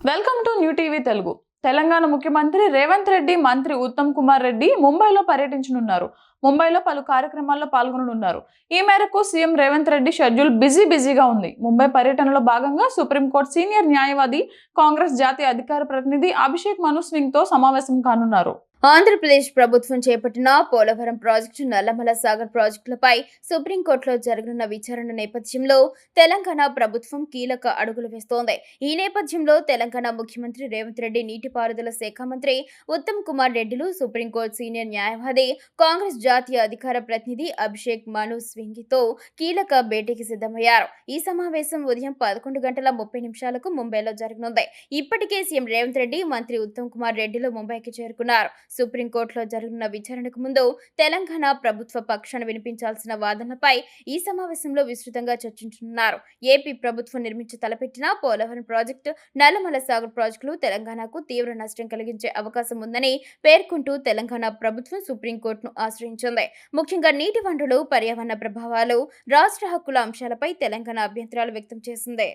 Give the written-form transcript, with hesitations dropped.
Welcome to new TV Telugu. Telangana ముఖ్యమంత్రి రేవంత్ రెడ్డి మంత్రి ఉత్తమ్ కుమార్ రెడ్డి ముంబైలో పర్యటించనున్నారు. ముంబైలో పలు కార్యక్రమాల్లో పాల్గొననున్నారు. ఈ మేరకు సీఎం రేవంత్ రెడ్డి షెడ్యూల్ బిజీగా ఉంది. ముంబై పర్యటనలో భాగంగా సుప్రీంకోర్టు సీనియర్ న్యాయవాది, కాంగ్రెస్ జాతీయ అధికార ప్రతినిధి అభిషేక్ మను సింగ్ తో సమావేశం కానున్నారు. ఆంధ్రప్రదేశ్ ప్రభుత్వం చేపట్టిన పోలవరం ప్రాజెక్టు, నల్లమల సాగర్ ప్రాజెక్టులపై సుప్రీంకోర్టులో జరగనున్న విచారణ నేపథ్యంలో తెలంగాణ ప్రభుత్వం కీలక అడుగులు వేస్తోంది. ఈ నేపథ్యంలో తెలంగాణ ముఖ్యమంత్రి రేవంత్ రెడ్డి, నీటిపారుదల శాఖ మంత్రి ఉత్తమ్ కుమార్ రెడ్డిలు సుప్రీంకోర్టు సీనియర్ న్యాయవాది, కాంగ్రెస్ జాతీయ అధికార ప్రతినిధి అభిషేక్ మను సింగ్తో కీలక భేటీకి సిద్ధమయ్యారు. ఈ సమావేశం ఉదయం 11:30 ముంబైలో జరగనుంది. ఇప్పటికే సీఎం రేవంత్ రెడ్డి, మంత్రి ఉత్తమ్ కుమార్ రెడ్డిలు ముంబైకి చేరుకున్నారు. సుప్రీంకోర్టులో జరగనున్న విచారణకు ముందు తెలంగాణ ప్రభుత్వ పక్షాన వినిపించాల్సిన వాదనలపై ఈ సమావేశంలో విస్తృతంగా చర్చించనున్నారు. ఏపీ ప్రభుత్వం నిర్మించి తలపెట్టిన పోలవరం ప్రాజెక్టు, నల్లమల సాగర్ ప్రాజెక్టులు తెలంగాణకు తీవ్ర నష్టం కలిగించే అవకాశం ఉందని పేర్కొంటూ తెలంగాణ ప్రభుత్వం సుప్రీంకోర్టును ఆశ్రయించింది. ముఖ్యంగా నీటి వనరులు, పర్యావరణ ప్రభావాలు, రాష్ట్ర హక్కుల అంశాలపై తెలంగాణ అభ్యంతరాలు వ్యక్తం చేసింది.